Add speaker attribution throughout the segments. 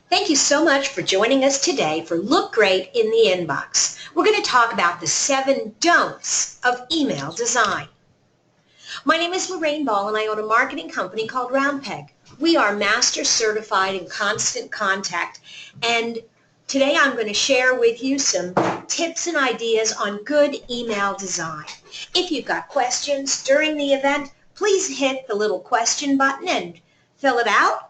Speaker 1: Thank you so much for joining us today for Look Great in the Inbox. We're going to talk about the 7 don'ts of email design. My name is Lorraine Ball and I own a marketing company called Roundpeg. We are master certified in constant contact, and today I'm going to share with you some tips and ideas on good email design. If you've got questions during the event, please hit the little question button and fill it out.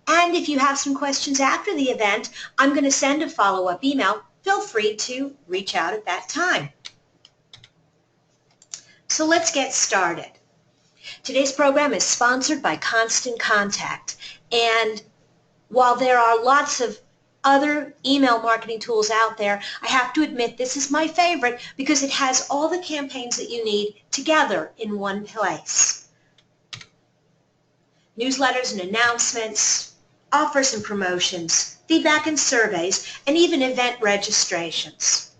Speaker 1: And if you have some questions after the event, I'm going to send a follow-up email. Feel free to reach out at that time. So let's get started. Today's program is sponsored by Constant Contact. And while there are lots of other email marketing tools out there, I have to admit this is my favorite because it has all the campaigns that you need together in one place. Newsletters and announcements, offers and promotions, feedback and surveys, and even event registrations.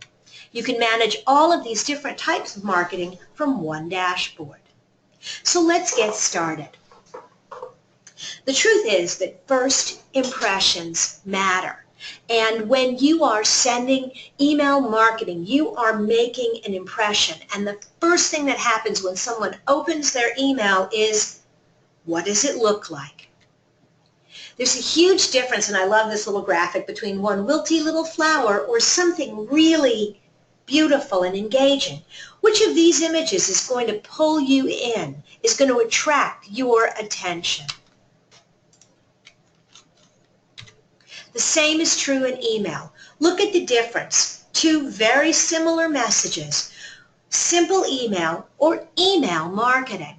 Speaker 1: You can manage all of these different types of marketing from one dashboard. So let's get started. The truth is that first impressions matter. And when you are sending email marketing, you are making an impression. And the first thing that happens when someone opens their email is, what does it look like? There's a huge difference, and I love this little graphic, between one wilty little flower or something really beautiful and engaging. Which of these images is going to pull you in, is going to attract your attention? The same is true in email. Look at the difference. 2 very similar messages. Simple email or email marketing.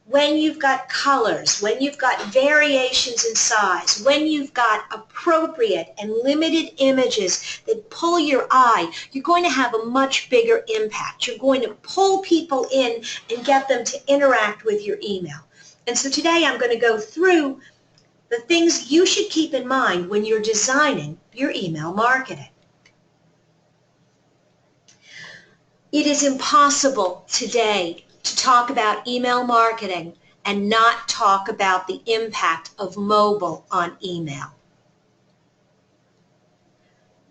Speaker 1: When you've got colors, when you've got variations in size, when you've got appropriate and limited images that pull your eye, you're going to have a much bigger impact. You're going to pull people in and get them to interact with your email. And so today I'm going to go through the things you should keep in mind when you're designing your email marketing. It is impossible today to talk about email marketing and not talk about the impact of mobile on email.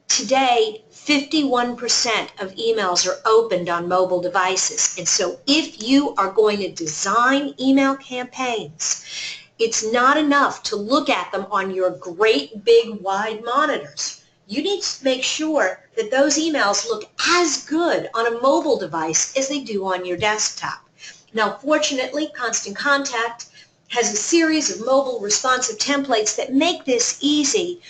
Speaker 1: Today, 51% of emails are opened on mobile devices. And so if you are going to design email campaigns, it's not enough to look at them on your great big wide monitors. You need to make sure that those emails look as good on a mobile device as they do on your desktop. Now, fortunately, Constant Contact has a series of mobile responsive templates that make this easy,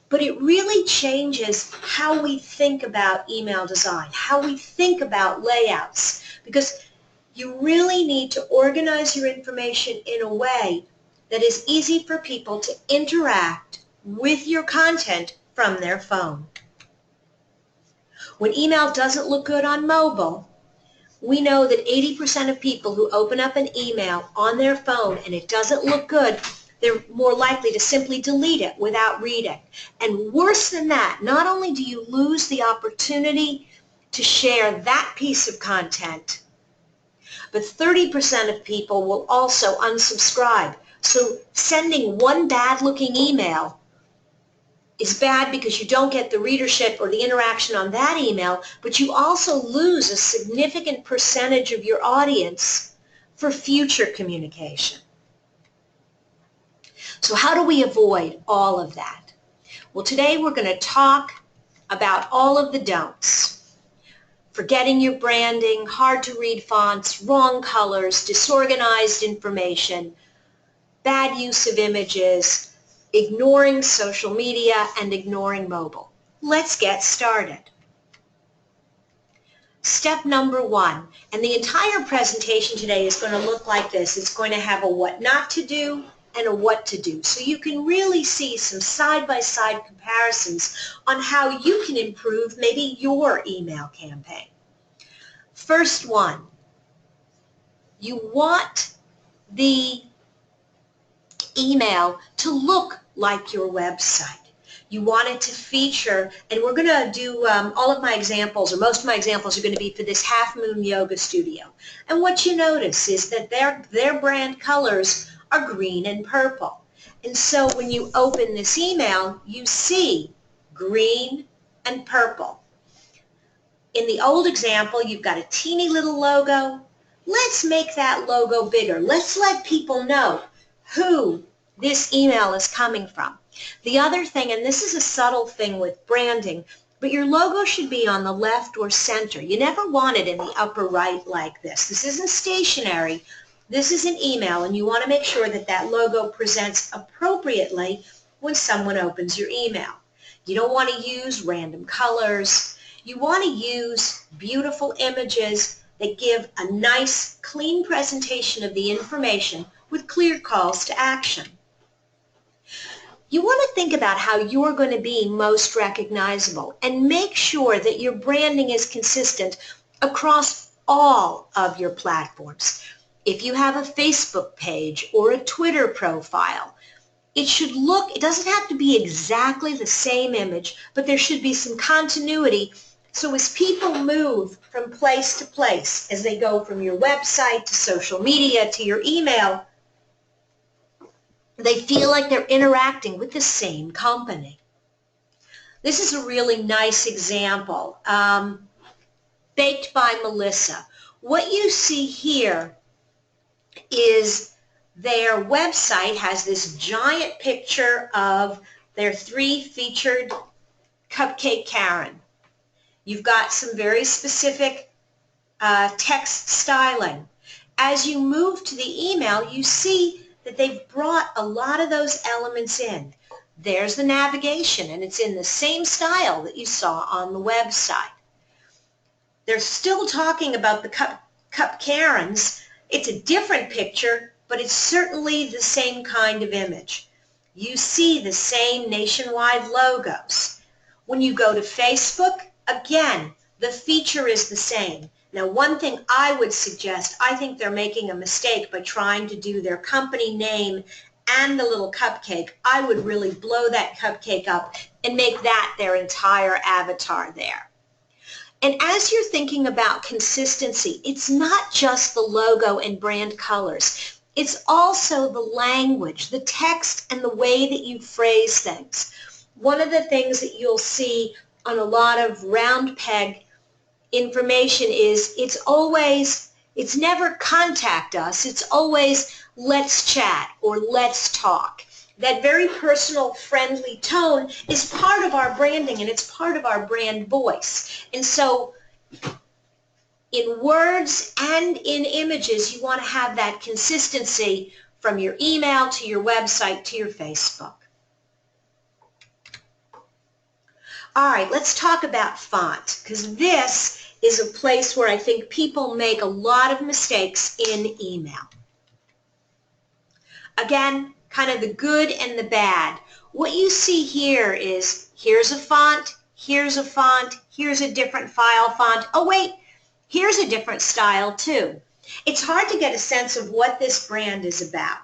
Speaker 1: but it really changes how we think about email design, how we think about layouts, because you really need to organize your information in a way that is easy for people to interact with your content from their phone. When email doesn't look good on mobile, we know that 80% of people who open up an email on their phone and it doesn't look good, they're more likely to simply delete it without reading. And worse than that, not only do you lose the opportunity to share that piece of content, but 30% of people will also unsubscribe. So sending one bad-looking email is bad because you don't get the readership or the interaction on that email, but you also lose a significant percentage of your audience for future communication. So how do we avoid all of that? Well, today we're going to talk about all of the don'ts. Forgetting your branding, hard to read fonts, wrong colors, disorganized information, bad use of images, ignoring social media, and ignoring mobile. Let's get started. Step number 1, and the entire presentation today is going to look like this. It's going to have a what not to do and a what to do. So you can really see some side-by-side comparisons on how you can improve maybe your email campaign. First one, you want the email to look like your website. You want it to feature, and we're going to do all of my examples, or most of my examples are going to be for this Half Moon Yoga Studio. And what you notice is that their brand colors are green and purple. And so when you open this email, you see green and purple. In the old example, you've got a teeny little logo. Let's make that logo bigger. Let's let people know who this email is coming from. The other thing, and this is a subtle thing with branding, but your logo should be on the left or center. You never want it in the upper right like this. This isn't stationary. This is an email, and you want to make sure that that logo presents appropriately when someone opens your email. You don't want to use random colors. You want to use beautiful images that give a nice, clean presentation of the information with clear calls to action. You want to think about how you're going to be most recognizable and make sure that your branding is consistent across all of your platforms. If you have a Facebook page or a Twitter profile, it doesn't have to be exactly the same image, but there should be some continuity. So as people move from place to place, as they go from your website to social media to your email, they feel like they're interacting with the same company. This is a really nice example, Baked by Melissa. What you see here is their website has this giant picture of their 3 featured Cupcake Karen. You've got some very specific text styling. As you move to the email, you see that they've brought a lot of those elements in. There's the navigation, and it's in the same style that you saw on the website. They're still talking about the Cup Karens. It's a different picture, but it's certainly the same kind of image. You see the same nationwide logos. When you go to Facebook, again, the feature is the same. Now, one thing I would suggest, I think they're making a mistake by trying to do their company name and the little cupcake. I would really blow that cupcake up and make that their entire avatar there. And as you're thinking about consistency, it's not just the logo and brand colors. It's also the language, the text, and the way that you phrase things. One of the things that you'll see on a lot of Roundpeg information is it's never contact us, it's always let's chat or let's talk. That very personal, friendly tone is part of our branding, and it's part of our brand voice. And so in words and in images, you want to have that consistency from your email to your website to your Facebook. All right, let's talk about font, because this is a place where I think people make a lot of mistakes in email. Again, kind of the good and the bad. What you see here is here's a font, here's a different file font. Oh wait, here's a different style too. It's hard to get a sense of what this brand is about.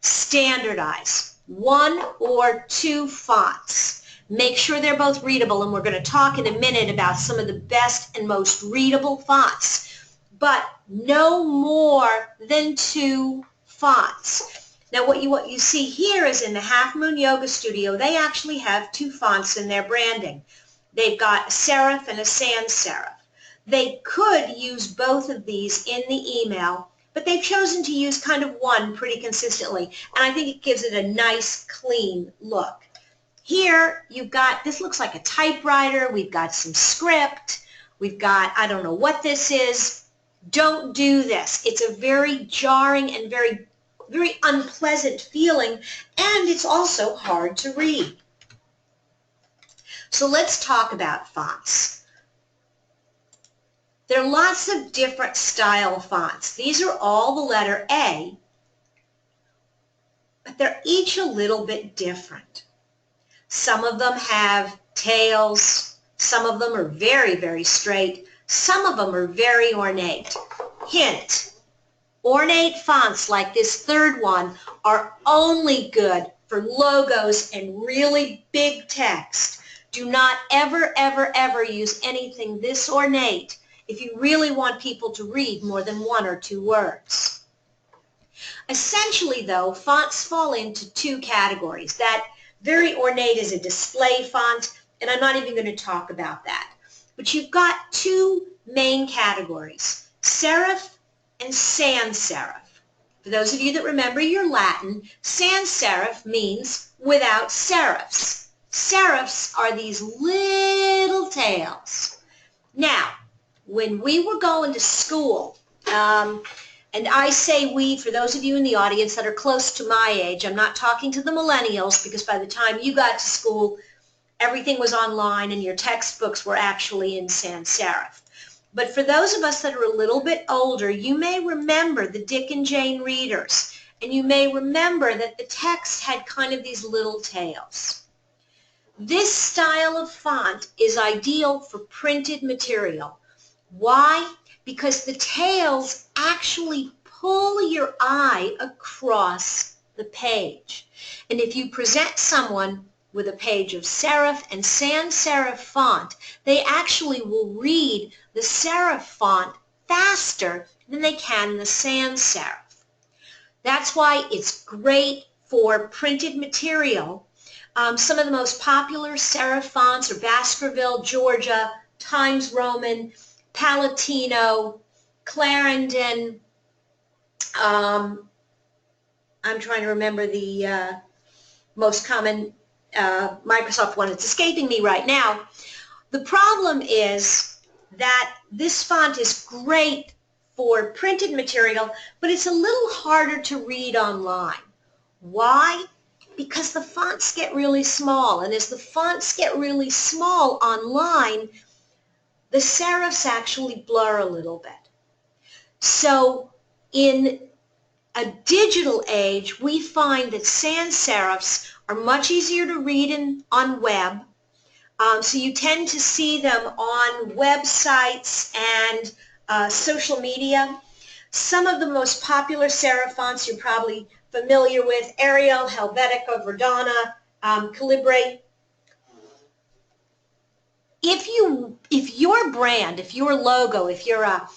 Speaker 1: Standardize 1 or 2 fonts. Make sure they're both readable, and we're going to talk in a minute about some of the best and most readable fonts, but no more than 2 fonts. Now what you see here is in the Half Moon Yoga Studio, they actually have 2 fonts in their branding. They've got a serif and a sans serif. They could use both of these in the email, but they've chosen to use kind of one pretty consistently, and I think it gives it a nice, clean look. Here you've got, this looks like a typewriter, we've got some script, we've got, I don't know what this is. Don't do this. It's a very jarring and very unpleasant feeling, and it's also hard to read. So let's talk about fonts. There are lots of different style fonts. These are all the letter A, but they're each a little bit different. Some of them have tails, some of them are very, very straight, some of them are very ornate. Hint, ornate fonts like this third one are only good for logos and really big text. Do not ever, ever, ever use anything this ornate if you really want people to read more than 1 or 2 words. Essentially, though, fonts fall into two categories. That very ornate is a display font, and I'm not even going to talk about that. But you've got two main categories, serif and sans serif. For those of you that remember your Latin, sans serif means without serifs. Serifs are these little tails. Now, when we were going to school, and I say we, for those of you in the audience that are close to my age, I'm not talking to the millennials, because by the time you got to school, everything was online and your textbooks were actually in sans serif. But for those of us that are a little bit older, you may remember the Dick and Jane readers, and you may remember that the text had kind of these little tails. This style of font is ideal for printed material. Why? Because the tails actually pull your eye across the page. And if you present someone with a page of serif and sans serif font, they actually will read the serif font faster than they can the sans serif. That's why it's great for printed material. Some of the most popular serif fonts are Baskerville, Georgia, Times Roman, Palatino, Clarendon. I'm trying to remember the most common Microsoft one. It's escaping me right now. The problem is that this font is great for printed material, but it's a little harder to read online. Why? Because the fonts get really small, and as the fonts get really small online, the serifs actually blur a little bit. So in a digital age, we find that sans serifs are much easier to read on web. So you tend to see them on websites and social media. Some of the most popular serif fonts you're probably familiar with: Arial, Helvetica, Verdana, Calibre. If your brand, if your logo, if you're a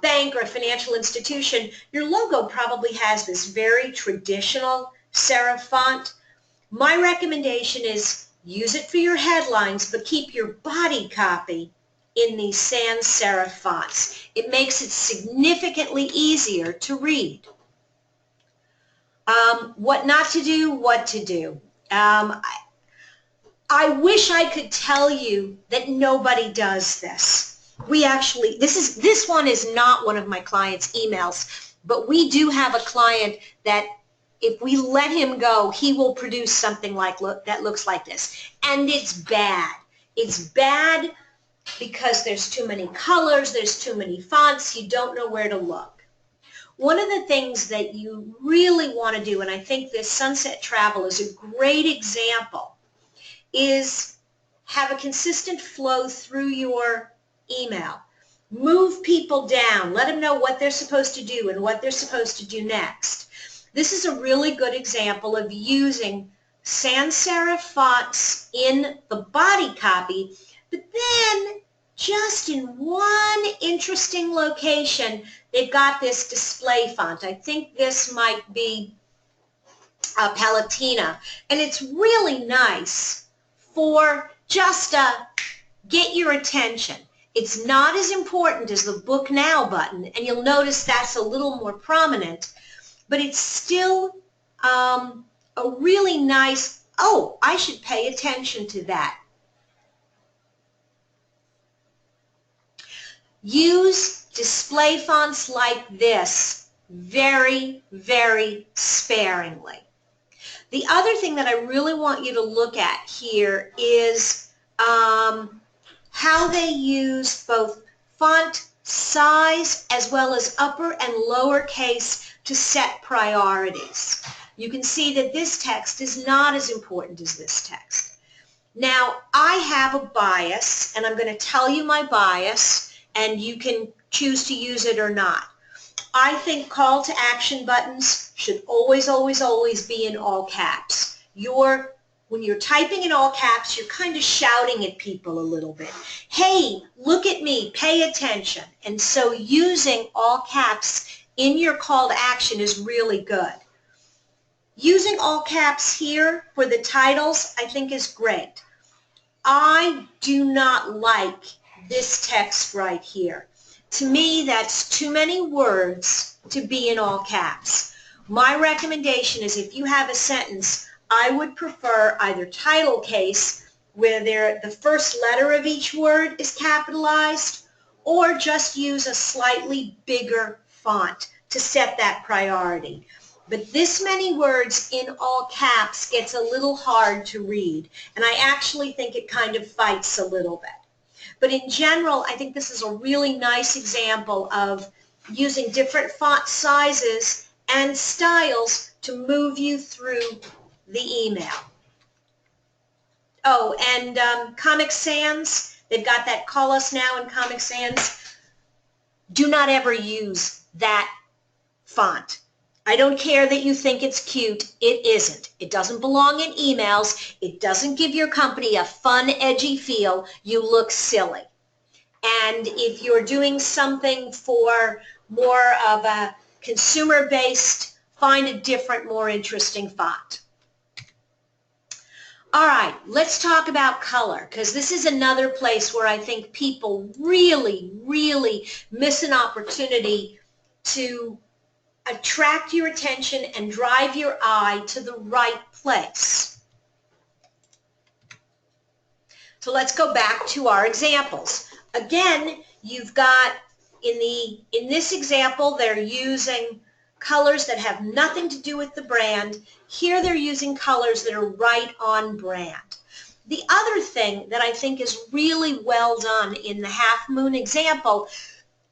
Speaker 1: bank or a financial institution, your logo probably has this very traditional serif font. My recommendation is use it for your headlines, but keep your body copy in these sans serif fonts. It makes it significantly easier to read. What not to do, what to do. I wish I could tell you that nobody does this. We actually, this one is not one of my clients' emails, but we do have a client that if we let him go, he will produce something like that looks like this. And it's bad. It's bad because there's too many colors, there's too many fonts, you don't know where to look. One of the things that you really want to do, and I think this Sunset Travel is a great example, is have a consistent flow through your email. Move people down. Let them know what they're supposed to do and what they're supposed to do next. This is a really good example of using sans serif fonts in the body copy, but then just in one interesting location, they've got this display font. I think this might be Palatina, and it's really nice for just get your attention. It's not as important as the Book Now button, and you'll notice that's a little more prominent, but it's still a really nice, oh, I should pay attention to that. Use display fonts like this very, very sparingly. The other thing that I really want you to look at here is how they use both font size as well as upper and lower case to set priorities. You can see that this text is not as important as this text. Now, I have a bias, and I'm going to tell you my bias, and you can choose to use it or not. I think call to action buttons should always, always, always be in all caps. When you're typing in all caps, you're kind of shouting at people a little bit. Hey, look at me, pay attention. And so using all caps in your call to action is really good. Using all caps here for the titles, I think is great. I do not like this text right here. To me, that's too many words to be in all caps. My recommendation is if you have a sentence, I would prefer either title case, where the first letter of each word is capitalized, or just use a slightly bigger font to set that priority. But this many words in all caps gets a little hard to read, and I actually think it kind of fights a little bit. But in general, I think this is a really nice example of using different font sizes and styles to move you through the email. Oh, and Comic Sans, they've got that Call Us Now in Comic Sans. Do not ever use that font. I don't care that you think it's cute. It isn't. It doesn't belong in emails. It doesn't give your company a fun, edgy feel. You look silly. And if you're doing something for more of a consumer-based, find a different, more interesting font. All right, let's talk about color, because this is another place where I think people really, really miss an opportunity to attract your attention and drive your eye to the right place. So let's go back to our examples. Again, you've got in this example, they're using colors that have nothing to do with the brand. Here they're using colors that are right on brand. The other thing that I think is really well done in the half moon example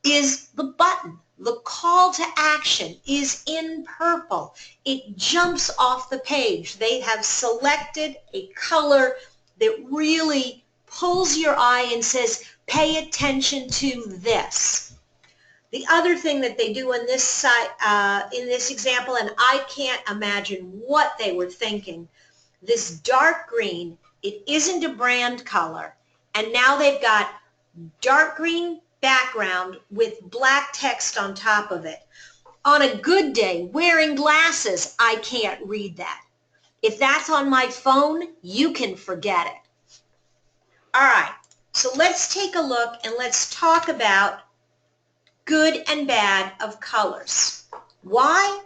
Speaker 1: is the button. The call to action is in purple. It jumps off the page. They have selected a color that really pulls your eye and says, pay attention to this. The other thing that they do in this site, in this example, and I can't imagine what they were thinking, this dark green, it isn't a brand color, and now they've got dark green background with black text on top of it. On a good day, wearing glasses, I can't read that. If that's on my phone, you can forget it. All right, so let's take a look and let's talk about good and bad of colors. Why?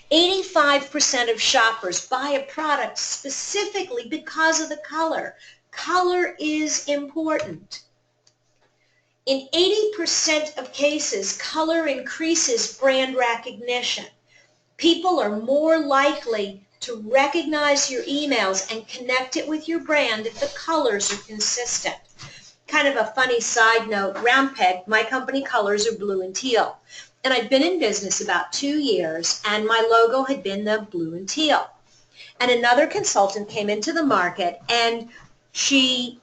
Speaker 1: 85% of shoppers buy a product specifically because of the color. Color is important. In 80% of cases, color increases brand recognition. People are more likely to recognize your emails and connect it with your brand if the colors are consistent. Kind of a funny side note, Roundpeg, my company colors are blue and teal. And I'd been in business about 2 years, and my logo had been the blue and teal. And another consultant came into the market, and she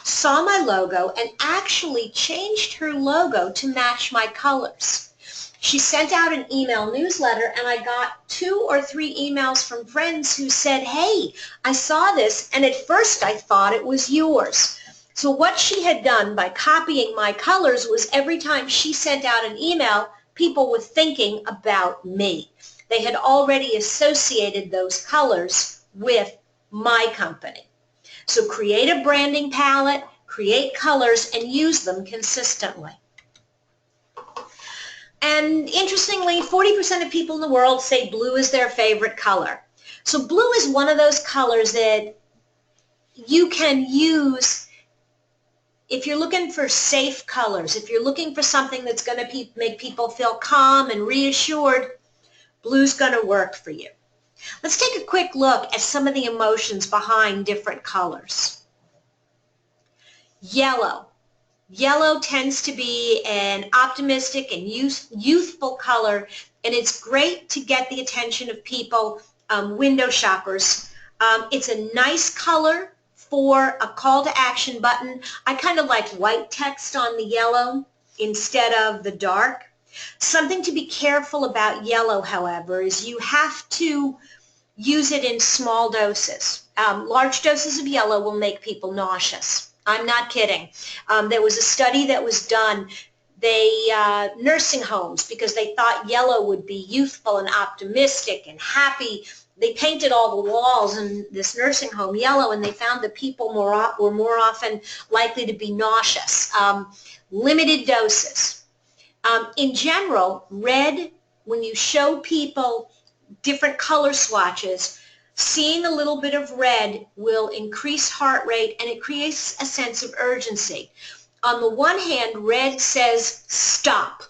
Speaker 1: saw my logo and actually changed her logo to match my colors. She sent out an email newsletter, and I got 2 or 3 emails from friends who said, hey, I saw this, and at first I thought it was yours. So what she had done by copying my colors was every time she sent out an email, people were thinking about me. They had already associated those colors with my company. So create a branding palette, create colors, and use them consistently. And interestingly, 40% of people in the world say blue is their favorite color. So blue is one of those colors that you can use if you're looking for safe colors, if you're looking for something that's going to make people feel calm and reassured, blue's going to work for you. Let's take a quick look at some of the emotions behind different colors. Yellow. Yellow tends to be an optimistic and youthful color, and it's great to get the attention of people, window shoppers. It's a nice color for a call to action button. I kind of like white text on the yellow instead of the dark. Something to be careful about yellow, however, is you have to use it in small doses. Large doses of yellow will make people nauseous. I'm not kidding. There was a study that was done nursing homes, because they thought yellow would be youthful and optimistic and happy. They painted all the walls in this nursing home yellow, and they found that people were more often likely to be nauseous. Limited doses. In general, red, when you show people different color swatches, seeing a little bit of red will increase heart rate, and it creates a sense of urgency. On the one hand, red says stop.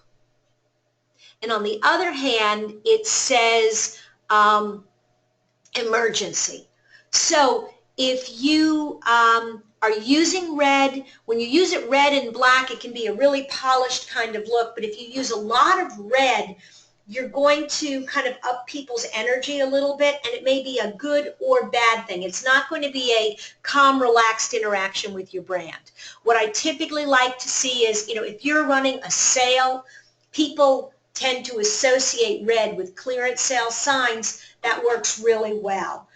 Speaker 1: And on the other hand, it says emergency. So if you are using red, when you use it red and black, it can be a really polished kind of look. But if you use a lot of red, you're going to kind of up people's energy a little bit, and it may be a good or bad thing. It's not going to be a calm, relaxed interaction with your brand. What I typically like to see is, if you're running a sale, people tend to associate red with clearance sale signs. That works really well.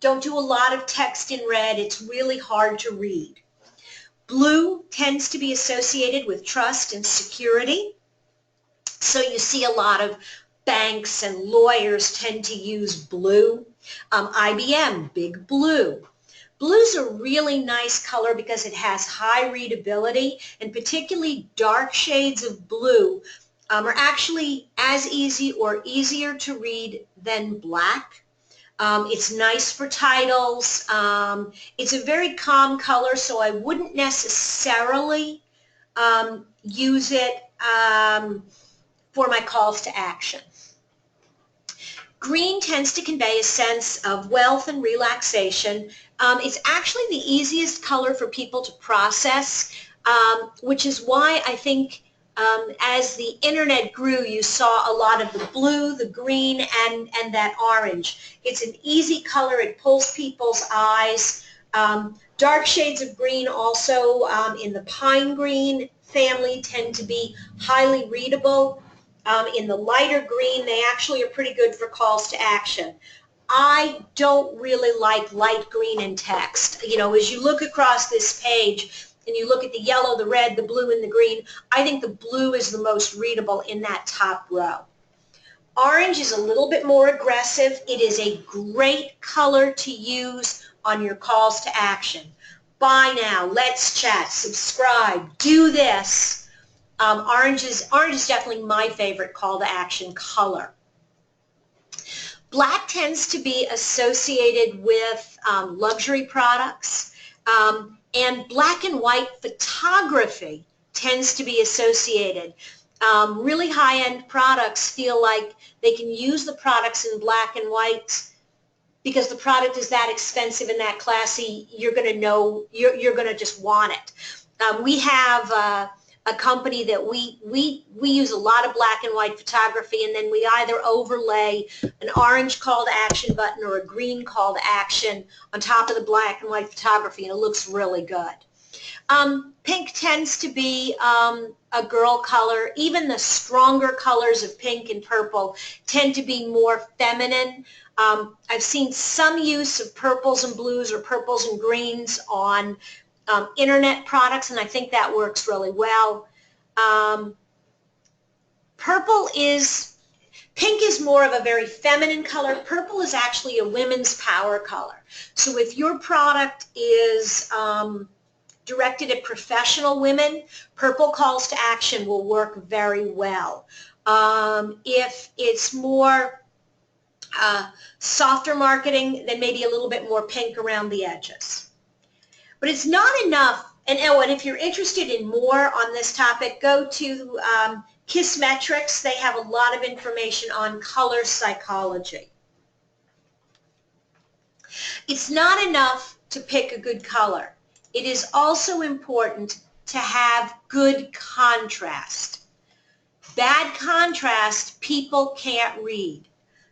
Speaker 1: Don't do a lot of text in red. It's really hard to read. Blue tends to be associated with trust and security. So you see a lot of banks and lawyers tend to use blue. IBM, big blue. Blue's a really nice color because it has high readability, and particularly dark shades of blue are actually as easy or easier to read than black. It's nice for titles. It's a very calm color, so I wouldn't necessarily use it for my calls to action. Green tends to convey a sense of wealth and relaxation. It's actually the easiest color for people to process, which is why I think as the internet grew, you saw a lot of the blue, the green, and that orange. It's an easy color. It pulls people's eyes. Dark shades of green also in the pine green family tend to be highly readable. In the lighter green, they actually are pretty good for calls to action. I don't really like light green in text. As you look across this page and you look at the yellow, the red, the blue, and the green, I think the blue is the most readable in that top row. Orange is a little bit more aggressive. It is a great color to use on your calls to action. Buy now, let's chat, subscribe, do this. Orange is definitely my favorite call to action color. Black tends to be associated with luxury products, and black and white photography tends to be associated. Really high-end products feel like they can use the products in black and white because the product is that expensive and that classy. You're going to know, you're going to just want it. We have a company that we use a lot of black and white photography, and then we either overlay an orange call to action button or a green call to action on top of the black and white photography, and it looks really good. Pink tends to be a girl color. Even the stronger colors of pink and purple tend to be more feminine. I've seen some use of purples and blues or purples and greens on internet products, and I think that works really well. Pink is more of a very feminine color. Purple is actually a women's power color. So if your product is directed at professional women, purple calls to action will work very well. If it's more softer marketing, then maybe a little bit more pink around the edges. But it's not enough, and if you're interested in more on this topic, go to Kissmetrics. They have a lot of information on color psychology. It's not enough to pick a good color. It is also important to have good contrast. Bad contrast, people can't read.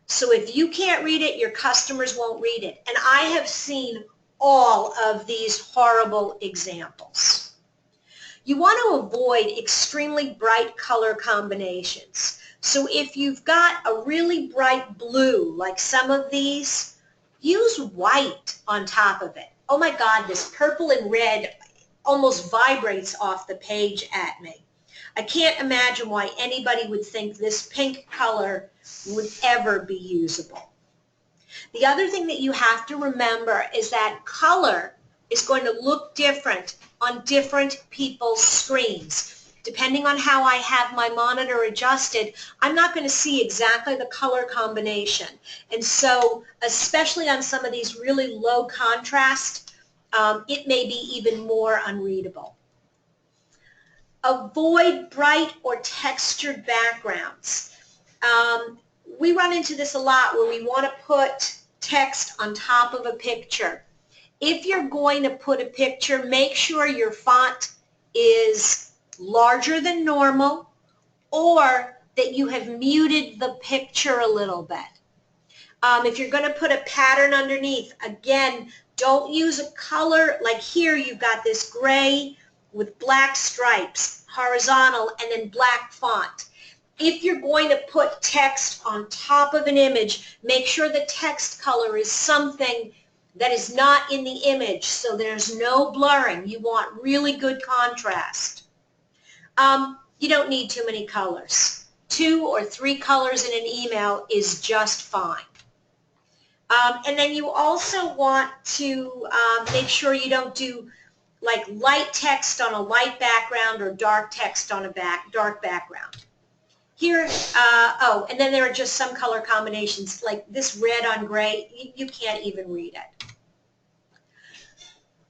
Speaker 1: So if you can't read it, your customers won't read it. And I have seen all of these horrible examples. You want to avoid extremely bright color combinations. So if you've got a really bright blue, like some of these, use white on top of it. Oh my God, this purple and red almost vibrates off the page at me. I can't imagine why anybody would think this pink color would ever be usable. The other thing that you have to remember is that color is going to look different on different people's screens. Depending on how I have my monitor adjusted, I'm not going to see exactly the color combination. And so, especially on some of these really low contrast, it may be even more unreadable. Avoid bright or textured backgrounds. We run into this a lot where we want to put text on top of a picture. If you're going to put a picture, make sure your font is larger than normal, or that you have muted the picture a little bit. If you're going to put a pattern underneath, again, don't use a color. Like here you've got this gray with black stripes, horizontal, and then black font. If you're going to put text on top of an image, make sure the text color is something that is not in the image, so there's no blurring. You want really good contrast. You don't need too many colors. 2 or 3 colors in an email is just fine. And then you also want to make sure you don't do like light text on a light background or dark text on a dark background. Here, and then there are just some color combinations, like this red on gray, you can't even read it.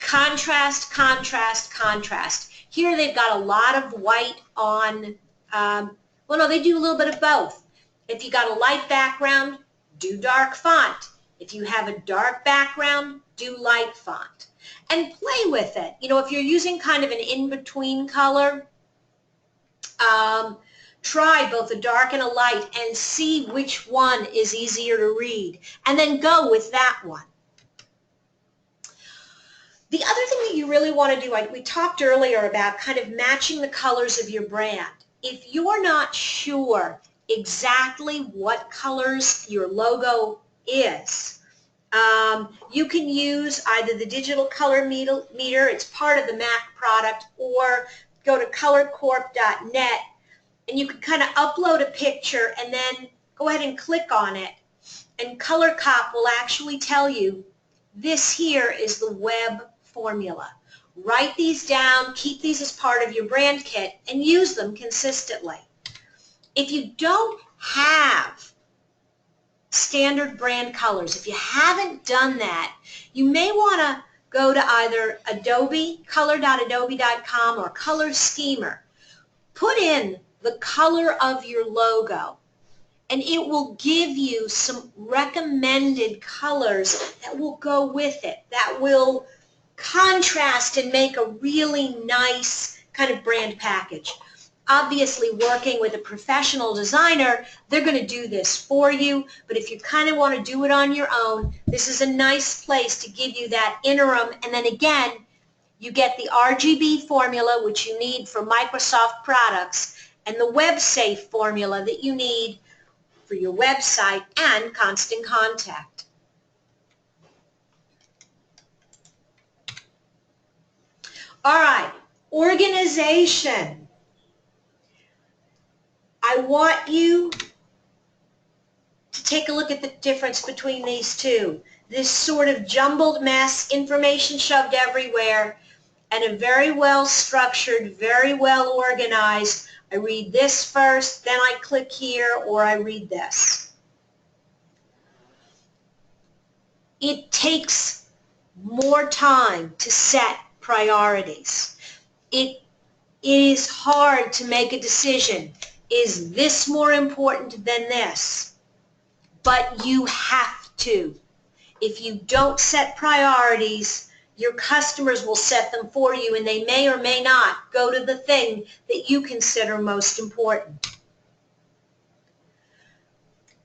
Speaker 1: Contrast, contrast, contrast. Here they've got a lot of white on, well, no, they do a little bit of both. If you got a light background, do dark font. If you have a dark background, do light font. And play with it. You know, if you're using kind of an in-between color, try both a dark and a light and see which one is easier to read. And then go with that one. The other thing that you really want to do, we talked earlier about kind of matching the colors of your brand. If you're not sure exactly what colors your logo is, you can use either the digital color meter, it's part of the Mac product, or go to colorcorp.net and you can kind of upload a picture and then go ahead and click on it, and ColorCop will actually tell you this here is the web formula. Write these down, keep these as part of your brand kit, and use them consistently. If you don't have standard brand colors, if you haven't done that, you may want to go to either Adobe, color.adobe.com, or Color Schemer. Put in the color of your logo, and it will give you some recommended colors that will go with it, that will contrast and make a really nice kind of brand package. Obviously, working with a professional designer, they're going to do this for you, but if you kind of want to do it on your own, this is a nice place to give you that interim, and then again, you get the RGB formula, which you need for Microsoft products, and the WebSafe formula that you need for your website and Constant Contact. All right, organization. I want you to take a look at the difference between these two. This sort of jumbled mess, information shoved everywhere, and a very well structured, very well organized, I read this first, then I click here, or I read this. It takes more time to set priorities. It is hard to make a decision. Is this more important than this? But you have to. If you don't set priorities, your customers will set them for you, and they may or may not go to the thing that you consider most important.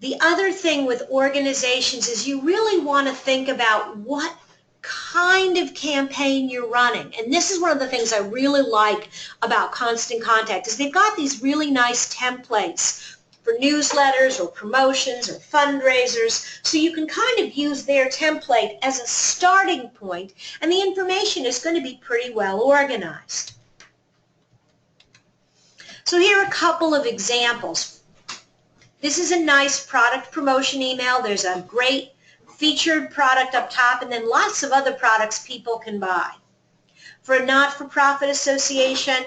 Speaker 1: The other thing with organizations is you really want to think about what kind of campaign you're running. And this is one of the things I really like about Constant Contact is they've got these really nice templates for newsletters or promotions or fundraisers, so you can kind of use their template as a starting point, and the information is going to be pretty well organized. So here are a couple of examples. This is a nice product promotion email. There's a great featured product up top and then lots of other products people can buy. For a not-for-profit association,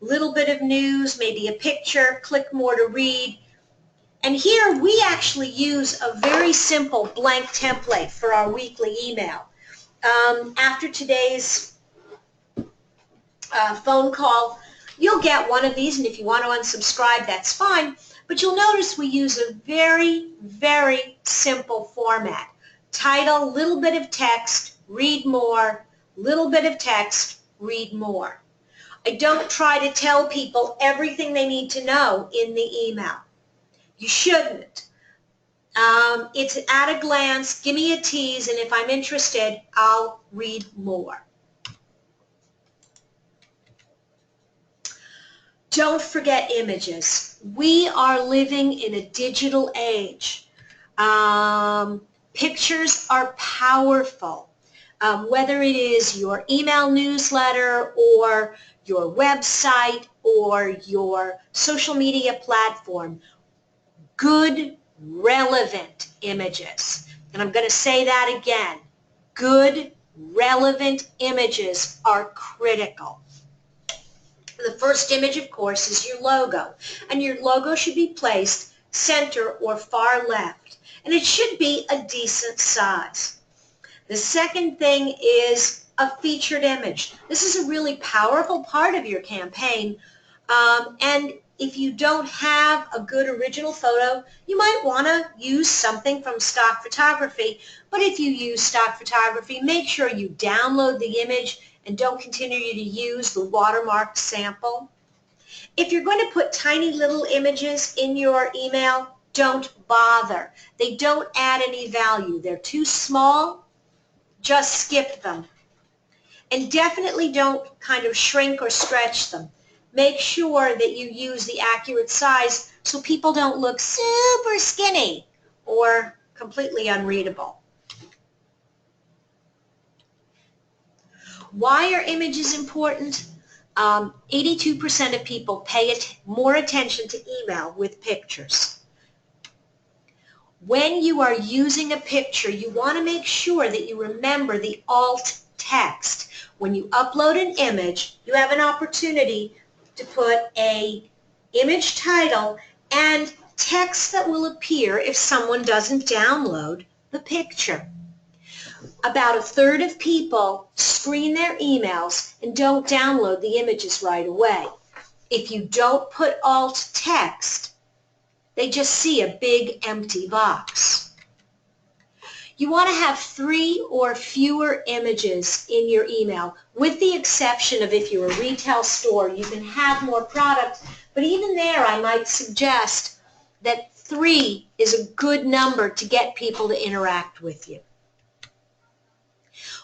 Speaker 1: little bit of news, maybe a picture, click more to read. And here we actually use a very simple blank template for our weekly email. After today's phone call, you'll get one of these, and if you want to unsubscribe, that's fine. But you'll notice we use a very, very simple format. Title, little bit of text, read more, little bit of text, read more. I don't try to tell people everything they need to know in the email. You shouldn't. It's at a glance, give me a tease, and if I'm interested, I'll read more. Don't forget images. We are living in a digital age. Pictures are powerful. Whether it is your email newsletter or your website or your social media platform, good, relevant images. And I'm going to say that again. Good, relevant images are critical. The first image, of course, is your logo. And your logo should be placed center or far left. And it should be a decent size. The second thing is a featured image. This is a really powerful part of your campaign. And if you don't have a good original photo, you might want to use something from stock photography. But if you use stock photography, make sure you download the image and don't continue to use the watermarked sample. If you're going to put tiny little images in your email, don't bother. They don't add any value. They're too small. Just skip them. And definitely don't kind of shrink or stretch them. Make sure that you use the accurate size so people don't look super skinny or completely unreadable. Why are images important? 82% of people pay more attention to email with pictures. When you are using a picture, you want to make sure that you remember the alt text. When you upload an image, you have an opportunity to put an image title and text that will appear if someone doesn't download the picture. About a third of people screen their emails and don't download the images right away. If you don't put alt text, they just see a big empty box. You want to have 3 or fewer images in your email, with the exception of if you're a retail store, you can have more product, but even there I might suggest that 3 is a good number to get people to interact with you.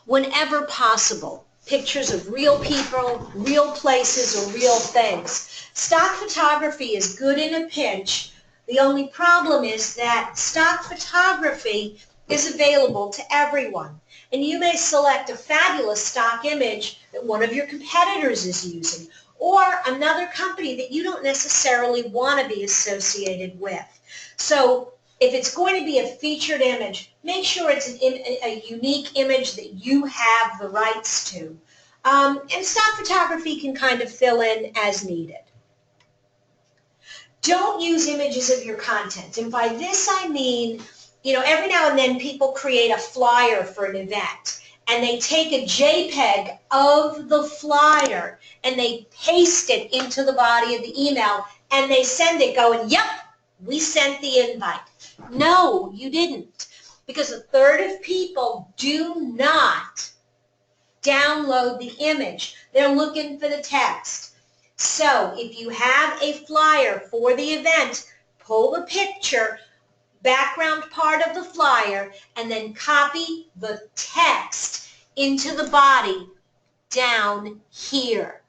Speaker 1: Whenever possible, pictures of real people, real places, or real things. Stock photography is good in a pinch. The only problem is that stock photography is available to everyone. And you may select a fabulous stock image that one of your competitors is using, or another company that you don't necessarily want to be associated with. So if it's going to be a featured image, make sure it's a unique image that you have the rights to. And stock photography can kind of fill in as needed. Don't use images of your content. And by this I mean, every now and then people create a flyer for an event. And they take a JPEG of the flyer and they paste it into the body of the email and they send it going, yep, we sent the invite. No, you didn't. Because a third of people do not download the image. They're looking for the text. So if you have a flyer for the event, pull the picture, background part of the flyer, and then copy the text into the body down here.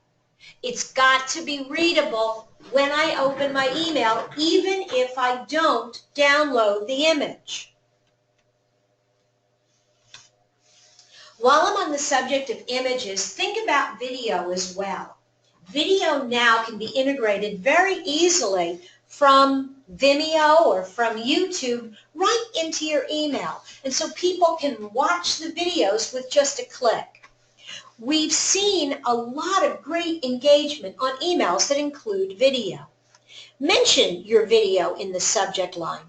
Speaker 1: It's got to be readable when I open my email, even if I don't download the image. While I'm on the subject of images, think about video as well. Video now can be integrated very easily from Vimeo or from YouTube right into your email. And so people can watch the videos with just a click. We've seen a lot of great engagement on emails that include video. Mention your video in the subject line.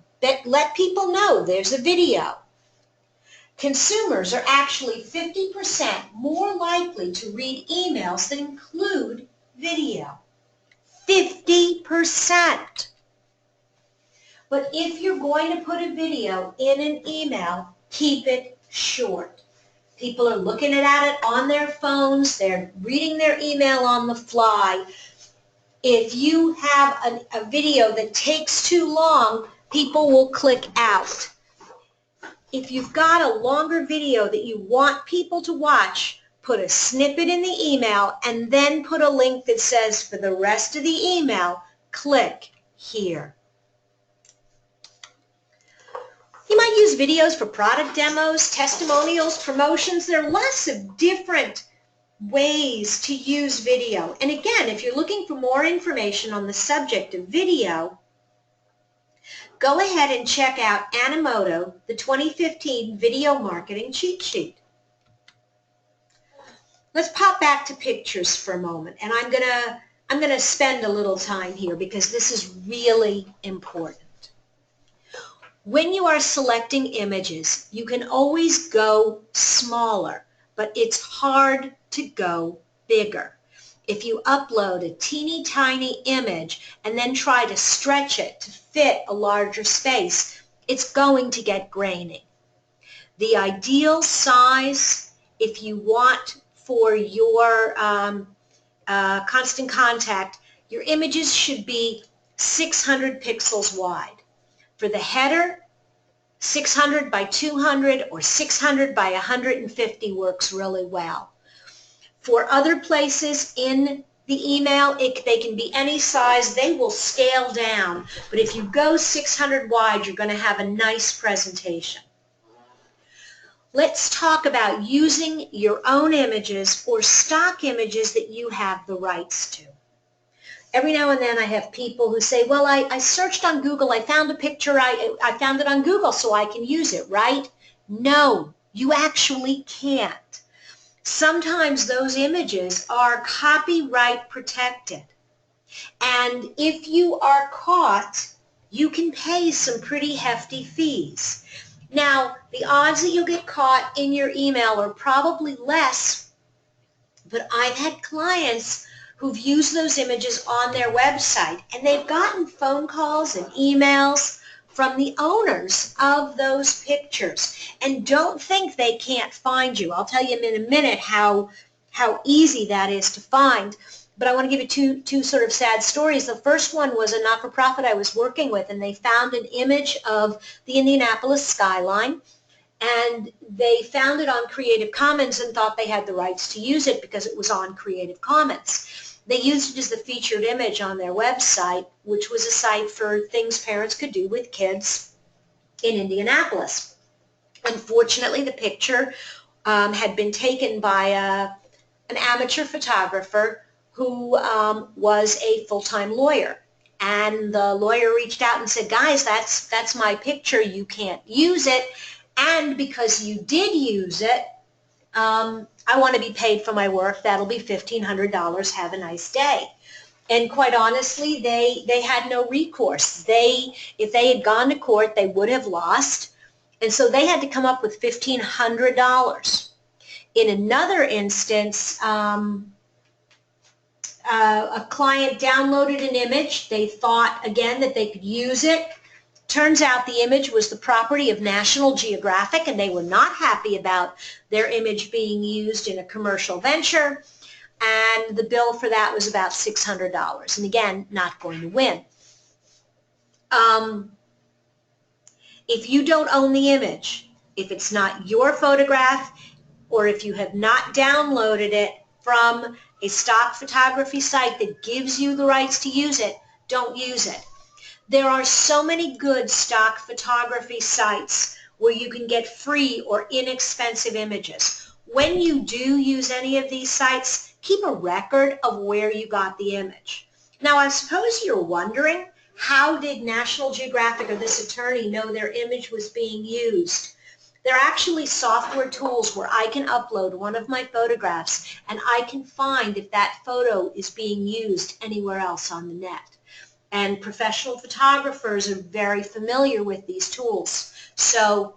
Speaker 1: Let people know there's a video. Consumers are actually 50% more likely to read emails that include video. 50%. But if you're going to put a video in an email, keep it short. People are looking at it on their phones. They're reading their email on the fly. If you have a video that takes too long, people will click out. If you've got a longer video that you want people to watch, put a snippet in the email and then put a link that says, for the rest of the email, click here. You might use videos for product demos, testimonials, promotions. There are lots of different ways to use video. And again, if you're looking for more information on the subject of video, go ahead and check out Animoto, the 2015 Video Marketing Cheat Sheet. Let's pop back to pictures for a moment, and I'm gonna spend a little time here because this is really important. When you are selecting images, you can always go smaller, but it's hard to go bigger. If you upload a teeny tiny image and then try to stretch it to fit a larger space, it's going to get grainy. The ideal size, if you want for your constant contact, your images should be 600 pixels wide. For the header, 600 by 200 or 600 by 150 works really well. For other places in the email, they can be any size. They will scale down. But if you go 600 wide, you're going to have a nice presentation. Let's talk about using your own images or stock images that you have the rights to. Every now and then I have people who say, well, I searched on Google, I found a picture, I found it on Google so I can use it, right? No, you actually can't. Sometimes those images are copyright protected. And if you are caught, you can pay some pretty hefty fees. Now, the odds that you'll get caught in your email are probably less, but I've had clients who've used those images on their website, and they've gotten phone calls and emails from the owners of those pictures. And don't think they can't find you. I'll tell you in a minute how easy that is to find. But I want to give you two sort of sad stories. The first one was a not-for-profit I was working with, and they found an image of the Indianapolis skyline, and they found it on Creative Commons and thought they had the rights to use it because it was on Creative Commons. They used it as the featured image on their website, which was a site for things parents could do with kids in Indianapolis. Unfortunately, the picture had been taken by an amateur photographer who was a full-time lawyer. And the lawyer reached out and said, guys, that's my picture. You can't use it. And because you did use it, I want to be paid for my work. That'll be $1,500. Have a nice day. And quite honestly, they had no recourse. If they had gone to court, they would have lost. And so they had to come up with $1,500. In another instance, a client downloaded an image. They thought, again, that they could use it. Turns out the image was the property of National Geographic, and they were not happy about their image being used in a commercial venture, and the bill for that was about $600. And again, not going to win. If you don't own the image, if it's not your photograph, or if you have not downloaded it from a stock photography site that gives you the rights to use it, don't use it. There are so many good stock photography sites where you can get free or inexpensive images. When you do use any of these sites, keep a record of where you got the image. Now, I suppose you're wondering, how did National Geographic or this attorney know their image was being used? There are actually software tools where I can upload one of my photographs and I can find if that photo is being used anywhere else on the net. And professional photographers are very familiar with these tools. So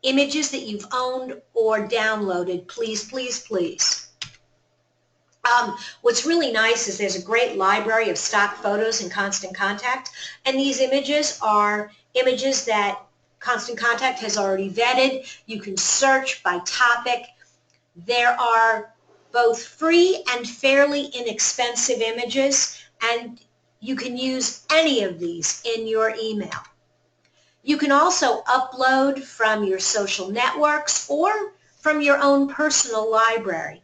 Speaker 1: images that you've owned or downloaded, please, please, please. What's really nice is there's a great library of stock photos in Constant Contact, and these images are images that Constant Contact has already vetted. You can search by topic. There are both free and fairly inexpensive images, and you can use any of these in your email. You can also upload from your social networks or from your own personal library.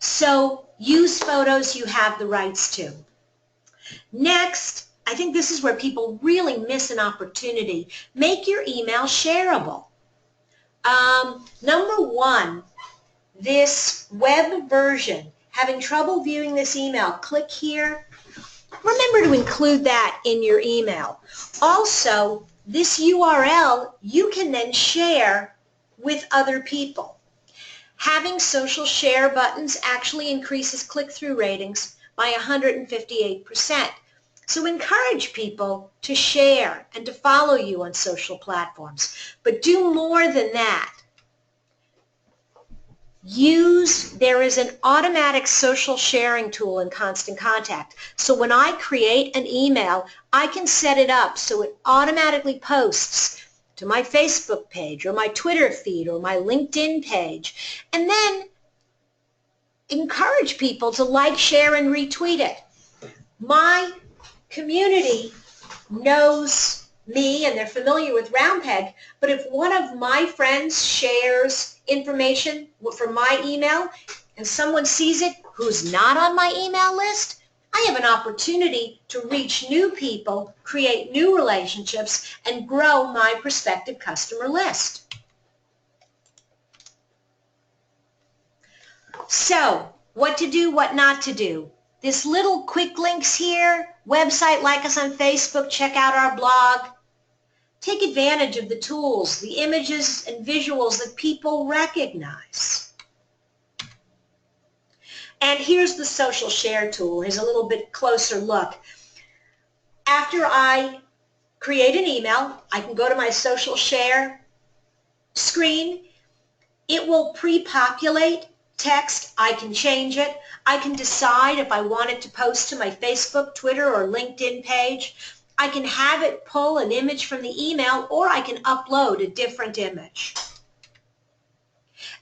Speaker 1: So use photos you have the rights to. Next, I think this is where people really miss an opportunity. Make your email shareable. Number one, this web version, having trouble viewing this email, click here. Remember to include that in your email. Also, this URL you can then share with other people. Having social share buttons actually increases click-through ratings by 158%. So encourage people to share and to follow you on social platforms. But do more than that. There is an automatic social sharing tool in Constant Contact. So when I create an email, I can set it up so it automatically posts to my Facebook page or my Twitter feed or my LinkedIn page, and then encourage people to like, share, and retweet it. My community knows me and they're familiar with Roundpeg, but if one of my friends shares information from my email and someone sees it who's not on my email list, I have an opportunity to reach new people, create new relationships, and grow my prospective customer list. So, what to do, what not to do. This little quick links here, website, like us on Facebook, check out our blog. Take advantage of the tools, the images and visuals that people recognize. And here's the social share tool. Here's a little bit closer look. After I create an email, I can go to my social share screen. It will pre-populate text. I can change it. I can decide if I want it to post to my Facebook, Twitter, or LinkedIn page. I can have it pull an image from the email, or I can upload a different image.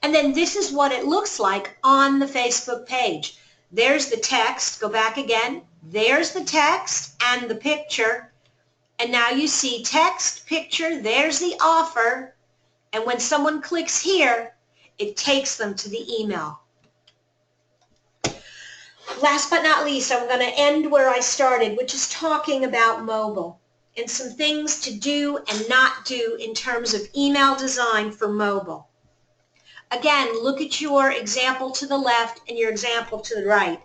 Speaker 1: And then this is what it looks like on the Facebook page. There's the text. Go back again. There's the text and the picture. And now you see text, picture, there's the offer. And when someone clicks here, it takes them to the email. Last but not least, I'm going to end where I started, which is talking about mobile and some things to do and not do in terms of email design for mobile. Again, look at your example to the left and your example to the right.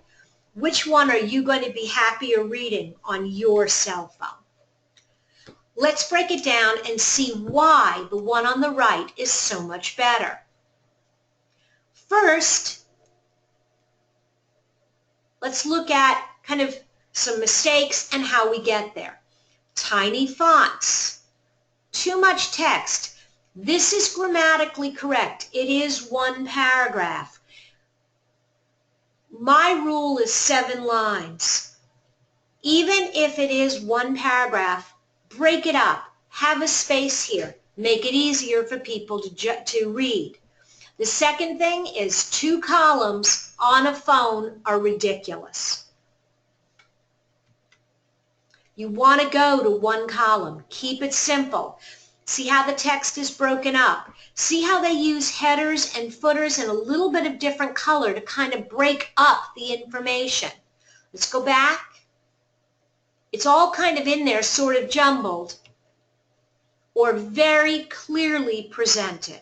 Speaker 1: Which one are you going to be happier reading on your cell phone? Let's break it down and see why the one on the right is so much better. First, let's look at kind of some mistakes and how we get there. Tiny fonts, too much text. This is grammatically correct. It is one paragraph. My rule is 7 lines. Even if it is one paragraph, break it up. Have a space here. Make it easier for people to read. The second thing is 2 columns on a phone are ridiculous. You want to go to 1 column. Keep it simple. See how the text is broken up. See how they use headers and footers in a little bit of different color to kind of break up the information. Let's go back. It's all kind of in there, sort of jumbled, or very clearly presented.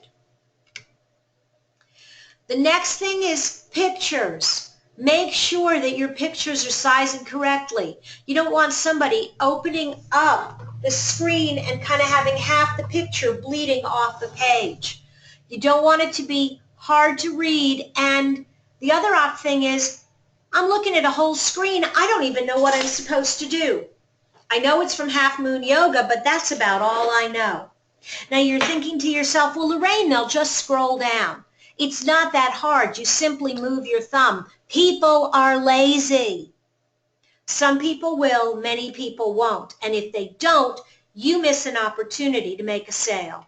Speaker 1: The next thing is pictures. Make sure that your pictures are sized correctly. You don't want somebody opening up the screen and kind of having half the picture bleeding off the page. You don't want it to be hard to read. And the other odd thing is, I'm looking at a whole screen. I don't even know what I'm supposed to do. I know it's from Half Moon Yoga, but that's about all I know. Now you're thinking to yourself, well, Lorraine, they'll just scroll down. It's not that hard. You simply move your thumb. People are lazy. Some people will, many people won't. And if they don't, you miss an opportunity to make a sale.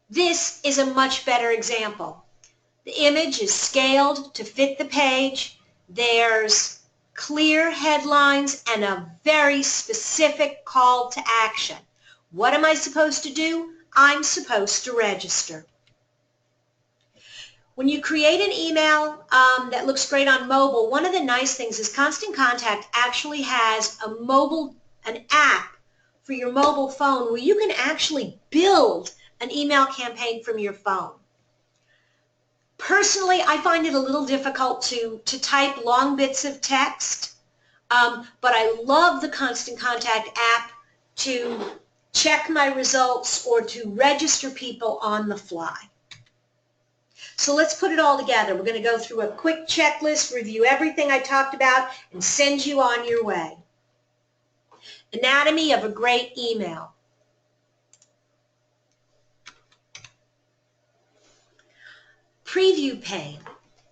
Speaker 1: This is a much better example. The image is scaled to fit the page. There's clear headlines and a very specific call to action. What am I supposed to do? I'm supposed to register. When you create an email that looks great on mobile, one of the nice things is Constant Contact actually has an app for your mobile phone where you can actually build an email campaign from your phone. Personally, I find it a little difficult to type long bits of text, but I love the Constant Contact app to check my results or to register people on the fly. So let's put it all together. We're going to go through a quick checklist, review everything I talked about, and send you on your way. Anatomy of a great email. Preview pane.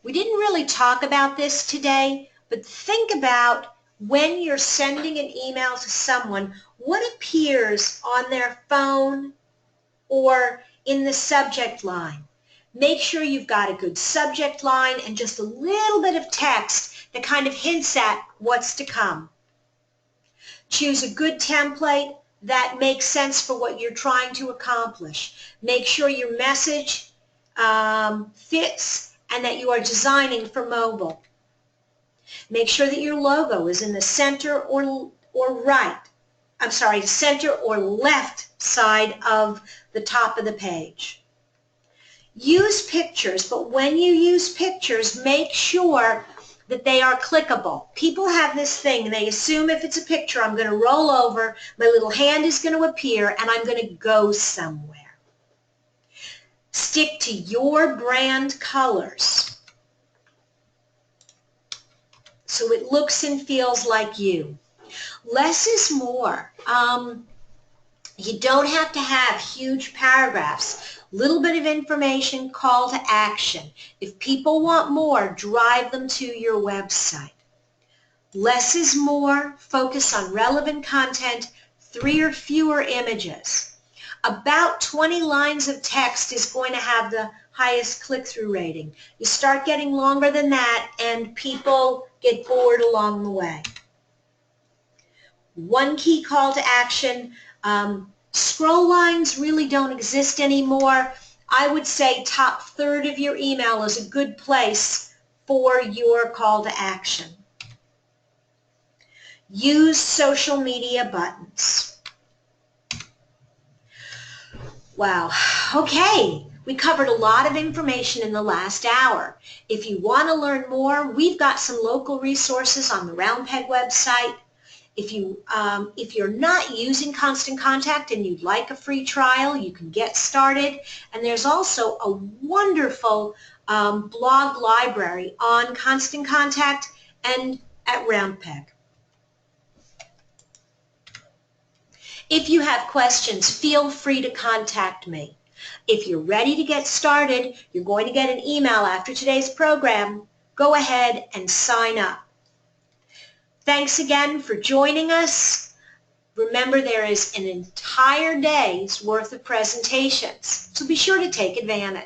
Speaker 1: We didn't really talk about this today, but think about when you're sending an email to someone, what appears on their phone or in the subject line. Make sure you've got a good subject line and just a little bit of text that kind of hints at what's to come. Choose a good template that makes sense for what you're trying to accomplish. Make sure your message fits and that you are designing for mobile. Make sure that your logo is in the center or center or left side of the top of the page. Use pictures, but when you use pictures, make sure that they are clickable. People have this thing, they assume if it's a picture, I'm going to roll over, my little hand is going to appear, and I'm going to go somewhere. Stick to your brand colors so it looks and feels like you. Less is more. You don't have to have huge paragraphs. Little bit of information, call to action. If people want more, drive them to your website. Less is more. Focus on relevant content, 3 or fewer images. About 20 lines of text is going to have the highest click-through rating. You start getting longer than that and people get bored along the way. One key call to action. Scroll lines really don't exist anymore. I would say top third of your email is a good place for your call to action. Use social media buttons. Wow. Okay. We covered a lot of information in the last hour. If you want to learn more, we've got some local resources on the Roundpeg website. If you're not using Constant Contact and you'd like a free trial, you can get started. And there's also a wonderful blog library on Constant Contact and at Roundpeg. If you have questions, feel free to contact me. If you're ready to get started, you're going to get an email after today's program. Go ahead and sign up. Thanks again for joining us. Remember, there is an entire day's worth of presentations, so be sure to take advantage.